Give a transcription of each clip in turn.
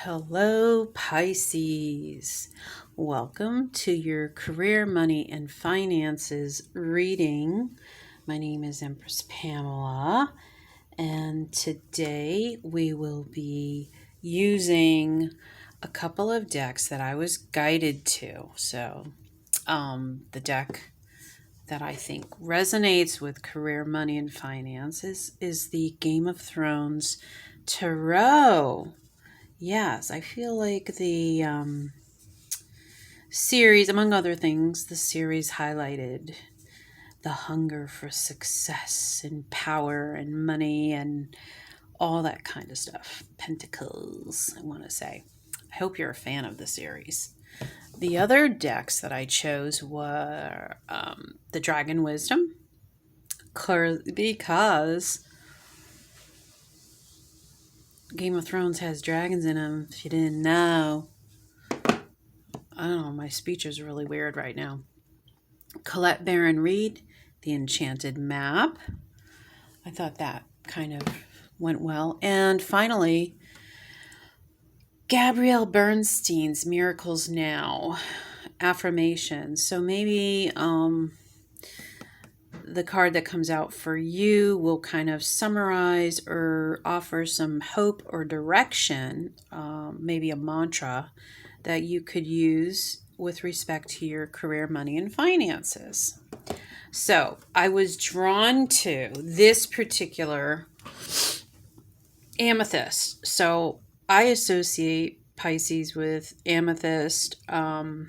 Hello, Pisces. Welcome to your career, money, and finances reading. My name is Empress Pamela, and today we will be using a couple of decks that I was guided to. The deck that I think resonates with career, money, and finances is the Game of Thrones Tarot. Yes, I feel like the series, among other things, the series highlighted the hunger for success and power and money and all that kind of stuff. Pentacles, I want to say. I hope you're a fan of the series. The other decks that I chose were the Dragon Wisdom, because Game of Thrones has dragons in them, if you didn't know. I don't know, my speech is really weird right now. Colette Baron Reed, The Enchanted Map. I thought that kind of went well. And finally, Gabrielle Bernstein's Miracles Now, Affirmations. So maybe the card that comes out for you will kind of summarize or offer some hope or direction, maybe a mantra that you could use with respect to your career, money, and finances. So I was drawn to this particular amethyst. So I associate Pisces with amethyst. I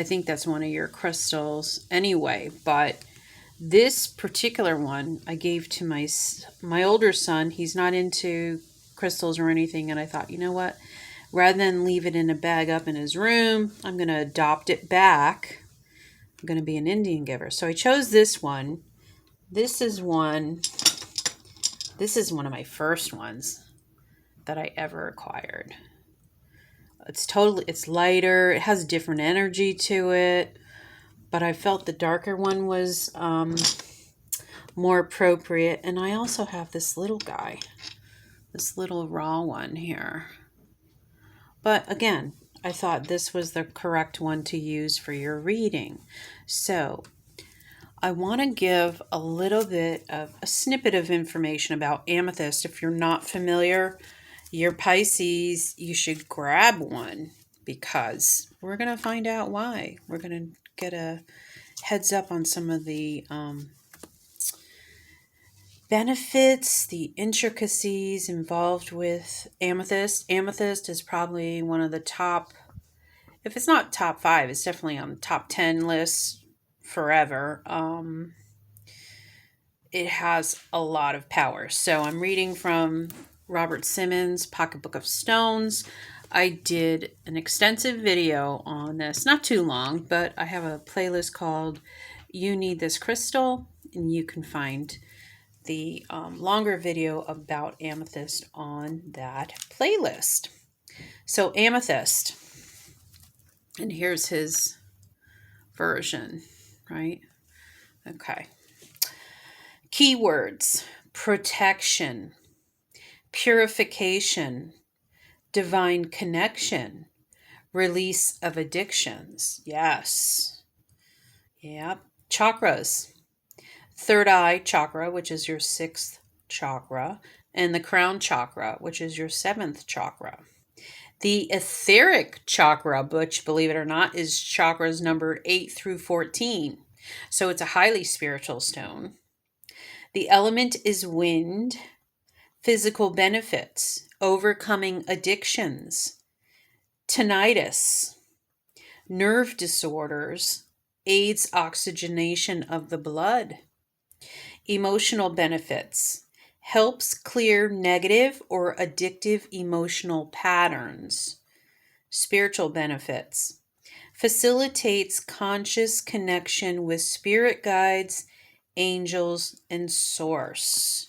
think that's one of your crystals anyway, but this particular one I gave to my older son. He's not into crystals or anything, and I thought, you know what? Rather than leave it in a bag up in his room, I'm going to adopt it back. I'm going to be an Indian giver. So I chose this one. This is one of my first ones that I ever acquired. It's lighter. It has a different energy to it, but I felt the darker one was more appropriate. And I also have this little guy, this little raw one here. But again, I thought this was the correct one to use for your reading. So I want to give a little bit of a snippet of information about amethyst. If you're not familiar, you're Pisces, you should grab one because we're going to find out why. We're going to get a heads up on some of the benefits, the intricacies involved with amethyst. Amethyst is probably one of the top, if it's not top 5, it's definitely on the top 10 lists forever. It has a lot of power. So I'm reading from Robert Simmons' Pocketbook of Stones. I did an extensive video on this, not too long, but I have a playlist called You Need This Crystal, and you can find the longer video about amethyst on that playlist. So amethyst, and here's his version, right? Okay. Keywords: protection, purification, divine connection, release of addictions. Yes. Yep. Chakras: third eye chakra, which is your 6th chakra, and the crown chakra, which is your 7th chakra. The etheric chakra, which, believe it or not, is chakras numbered 8 through 14. So it's a highly spiritual stone. The element is wind. Physical benefits: overcoming addictions, tinnitus, nerve disorders, aids oxygenation of the blood. Emotional benefits: helps clear negative or addictive emotional patterns. Spiritual benefits: facilitates conscious connection with spirit guides, angels, and source.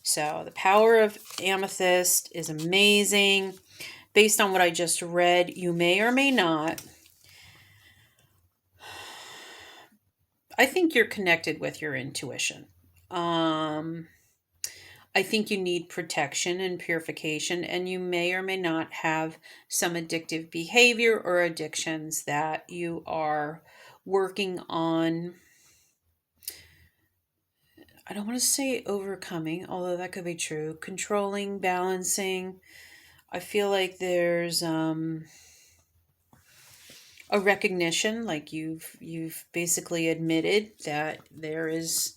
So the power of amethyst is amazing. Based on what I just read, you may or may not. I think you're connected with your intuition. I think you need protection and purification, and you may or may not have some addictive behavior or addictions that you are working on. I don't want to say overcoming, although that could be true. Controlling, balancing. I feel like there's a recognition, like you've basically admitted that there is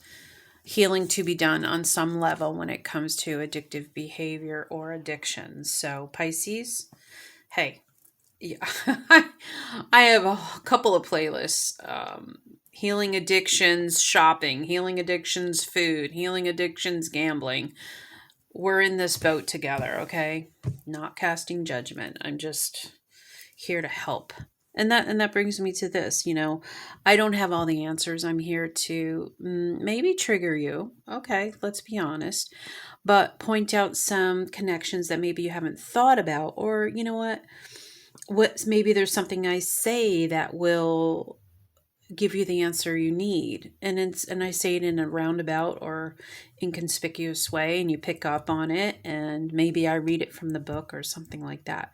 healing to be done on some level when it comes to addictive behavior or addictions. So Pisces, hey, yeah, I have a couple of playlists. Healing addictions, shopping, healing addictions, food, healing addictions, gambling. We're in this boat together, okay? Not casting judgment. I'm just here to help. And that brings me to this, I don't have all the answers. I'm here to maybe trigger you. Okay, let's be honest. But point out some connections that maybe you haven't thought about, or you know what maybe there's something I say that will give you the answer you need, and I say it in a roundabout or inconspicuous way, and you pick up on it, and maybe I read it from the book or something like that.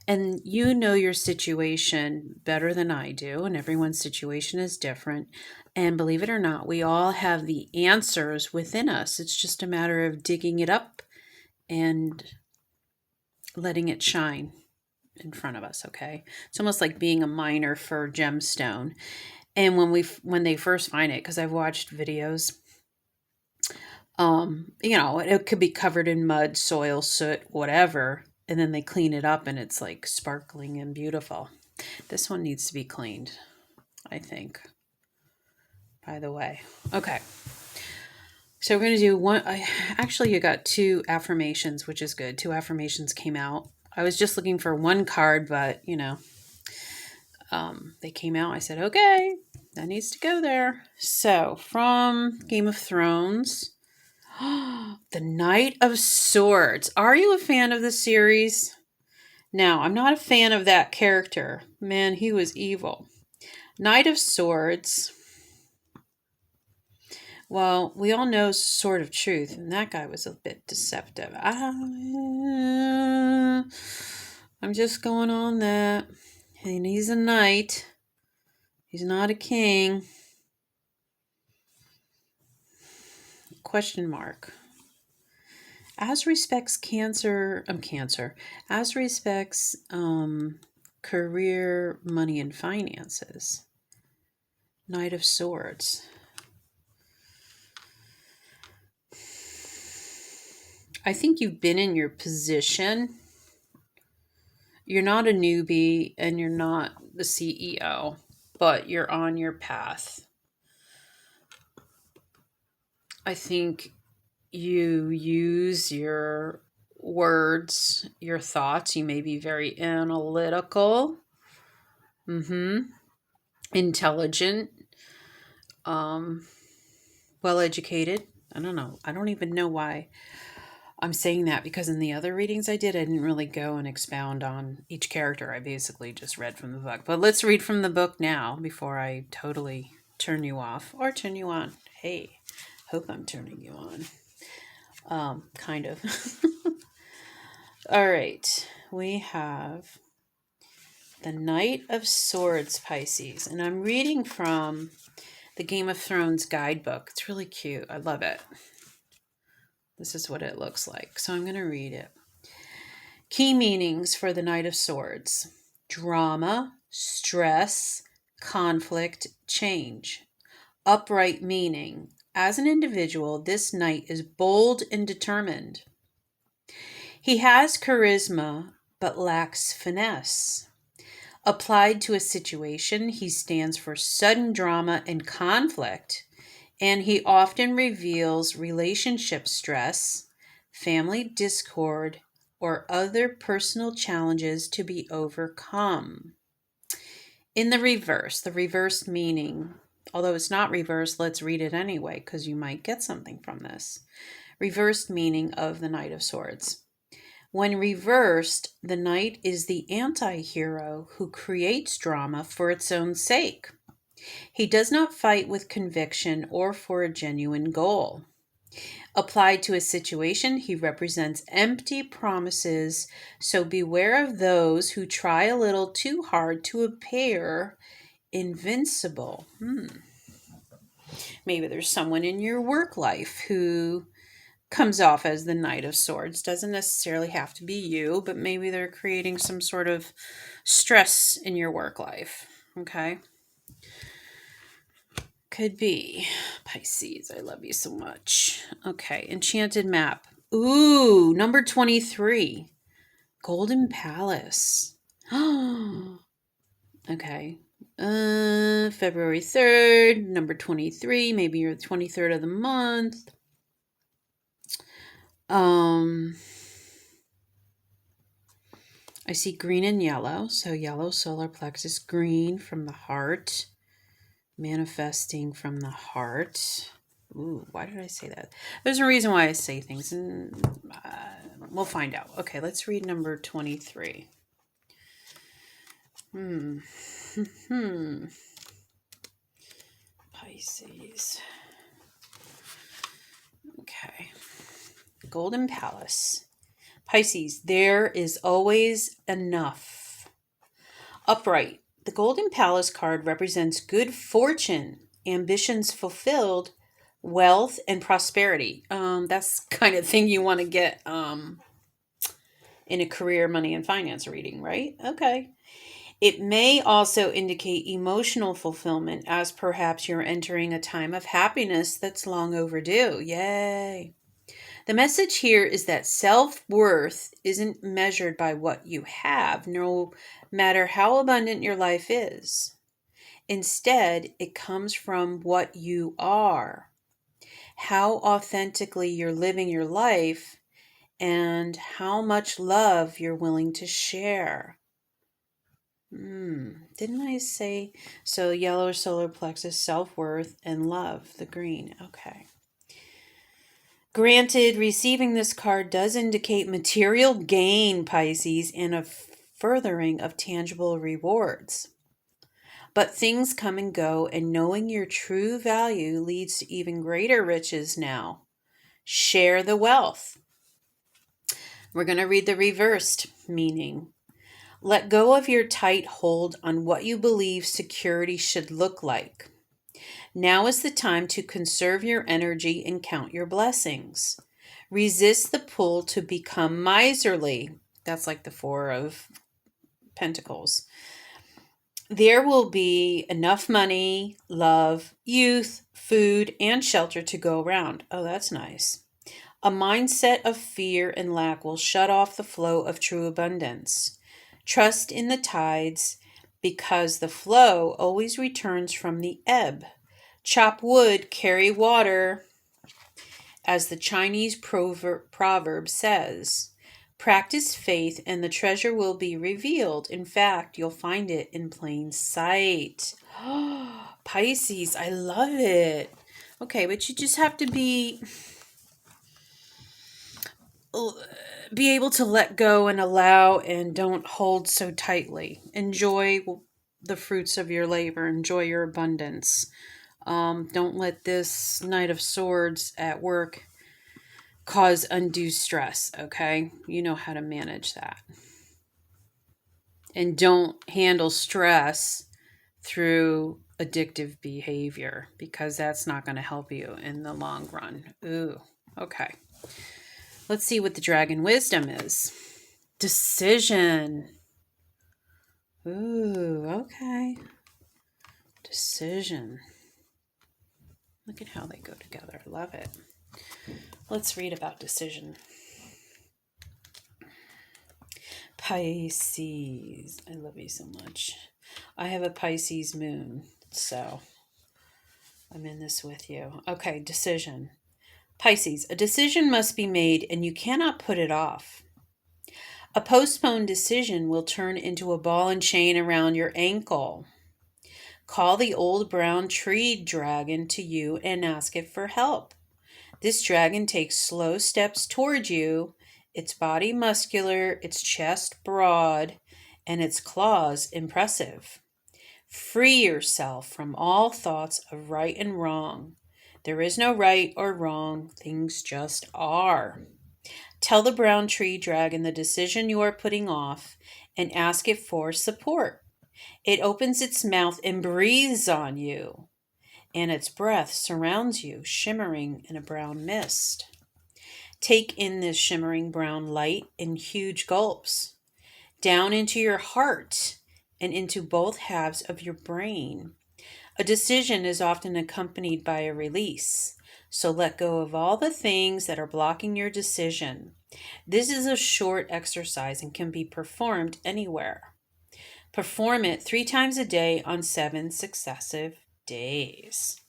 And you know your situation better than I do, and everyone's situation is different. And believe it or not, we all have the answers within us. It's just a matter of digging it up and letting it shine in front of us, okay? It's almost like being a miner for gemstone. And when they first find it, because I've watched videos, it could be covered in mud, soil, soot, whatever, and then they clean it up and it's like sparkling and beautiful. This one needs to be cleaned, I think, by the way. Okay. So we're going to do one. Actually, you got 2 affirmations, which is good. 2 affirmations came out. I was just looking for one card, but, they came out. I said, okay, that needs to go there. So from Game of Thrones, the Knight of Swords. Are you a fan of the series? Now, I'm not a fan of that character. Man, he was evil. Knight of Swords. Well, we all know Sword of Truth, and that guy was a bit deceptive. I'm just going on that. And he's a knight. He's not a king. Question mark. As respects Cancer, as respects career, money, and finances. Knight of Swords. I think you've been in your position. You're not a newbie and you're not the CEO, but you're on your path. I think you use your words, your thoughts. You may be very analytical, intelligent, well-educated. I don't know. I don't even know why I'm saying that, because in the other readings I didn't really go and expound on each character. I basically just read from the book. But let's read from the book now before I totally turn you off or turn you on. Hey, hope I'm turning you on. Kind of. All right. We have the Knight of Swords, Pisces. And I'm reading from the Game of Thrones guidebook. It's really cute. I love it. This is what it looks like. So I'm going to read it. Key meanings for the Knight of Swords: drama, stress, conflict, change. Upright meaning: as an individual, this knight is bold and determined. He has charisma but lacks finesse. Applied to a situation, he stands for sudden drama and conflict, and he often reveals relationship stress, family discord, or other personal challenges to be overcome. In the reversed meaning, although it's not reversed, let's read it anyway because you might get something from this. Reversed meaning of the Knight of Swords. When reversed, the knight is the anti-hero who creates drama for its own sake. He does not fight with conviction or for a genuine goal. Applied to a situation, he represents empty promises, so beware of those who try a little too hard to appear invincible. Maybe there's someone in your work life who comes off as the Knight of Swords. Doesn't necessarily have to be you, but maybe they're creating some sort of stress in your work life. Okay. Could be. Pisces, I love you so much. Okay, enchanted map. Ooh, number 23. Golden Palace. Okay. February 3rd, number 23. Maybe you're the 23rd of the month. I see green and yellow. So yellow solar plexus, green from the heart. Manifesting from the heart. Ooh, why did I say that? There's a reason why I say things, and we'll find out. Okay, let's read number 23. Pisces. Okay. Golden Palace. Pisces, there is always enough. Upright. The Golden Palace card represents good fortune, ambitions fulfilled, wealth, and prosperity. That's the kind of thing you want to get in a career, money, and finance reading, right? Okay. It may also indicate emotional fulfillment, as perhaps you're entering a time of happiness that's long overdue. Yay. The message here is that self-worth isn't measured by what you have, no matter how abundant your life is. Instead, it comes from what you are, how authentically you're living your life, and how much love you're willing to share. Didn't I say so? Yellow solar plexus, self-worth, and love, the green. Okay. Granted, receiving this card does indicate material gain, Pisces, and a furthering of tangible rewards. But things come and go, and knowing your true value leads to even greater riches now. Share the wealth. We're going to read the reversed meaning. Let go of your tight hold on what you believe security should look like. Now is the time to conserve your energy and count your blessings. Resist the pull to become miserly. That's like the Four of Pentacles. There will be enough money, love, youth, food, and shelter to go around. Oh, that's nice. A mindset of fear and lack will shut off the flow of true abundance. Trust in the tides, because the flow always returns from the ebb. Chop wood, carry water, as the Chinese proverb says. Practice faith and the treasure will be revealed. In fact, you'll find it in plain sight. Pisces, I love it. Okay, but you just have to be able to let go and allow, and don't hold so tightly. Enjoy the fruits of your labor. Enjoy your abundance. Don't let this Knight of Swords at work cause undue stress, okay? You know how to manage that. And don't handle stress through addictive behavior, because that's not going to help you in the long run. Ooh, okay. Let's see what the Dragon Wisdom is. Decision. Ooh, okay. Decision. Look at how they go together. I love it. Let's read about decision. Pisces. I love you so much. I have a Pisces moon, so I'm in this with you. Okay, decision. Pisces, a decision must be made and you cannot put it off. A postponed decision will turn into a ball and chain around your ankle. Call the old brown tree dragon to you and ask it for help. This dragon takes slow steps toward you, its body muscular, its chest broad, and its claws impressive. Free yourself from all thoughts of right and wrong. There is no right or wrong. Things just are. Tell the brown tree dragon the decision you are putting off and ask it for support. It opens its mouth and breathes on you, and its breath surrounds you, shimmering in a brown mist. Take in this shimmering brown light in huge gulps, down into your heart and into both halves of your brain. A decision is often accompanied by a release. So let go of all the things that are blocking your decision. This is a short exercise and can be performed anywhere. Perform it 3 times a day on 7 successive days.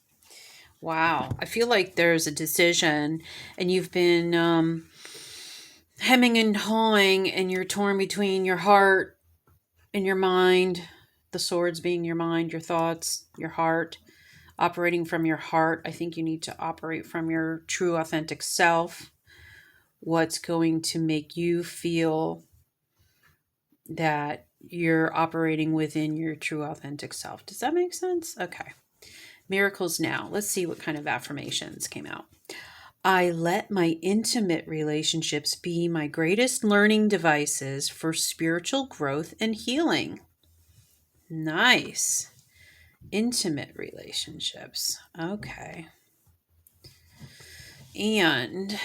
Wow. I feel like there's a decision and you've been hemming and hawing and you're torn between your heart and your mind, the swords being your mind, your thoughts, your heart. Operating from your heart, I think you need to operate from your true authentic self. What's going to make you feel that you're operating within your true authentic self. Does that make sense? Okay. Miracles now. Let's see what kind of affirmations came out. I let my intimate relationships be my greatest learning devices for spiritual growth and healing. Nice. Intimate relationships. Okay. And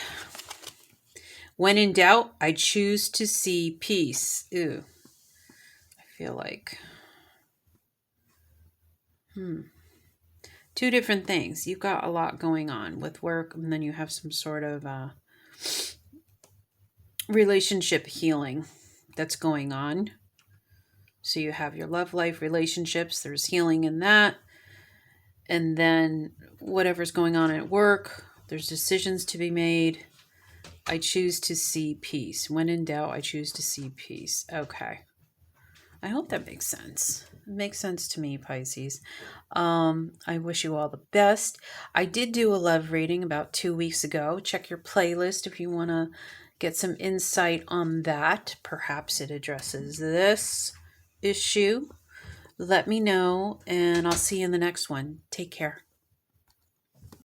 when in doubt, I choose to see peace. Ooh. I feel like two different things. You've got a lot going on with work, and then you have some sort of relationship healing that's going on. So you have your love life relationships, there's healing in that. And then whatever's going on at work, there's decisions to be made. I choose to see peace. When in doubt, I choose to see peace. Okay. I hope that makes sense. It makes sense to me, Pisces. I wish you all the best. I did do a love reading about 2 weeks ago. Check your playlist if you want to get some insight on that. Perhaps it addresses this issue. Let me know, and I'll see you in the next one. Take care.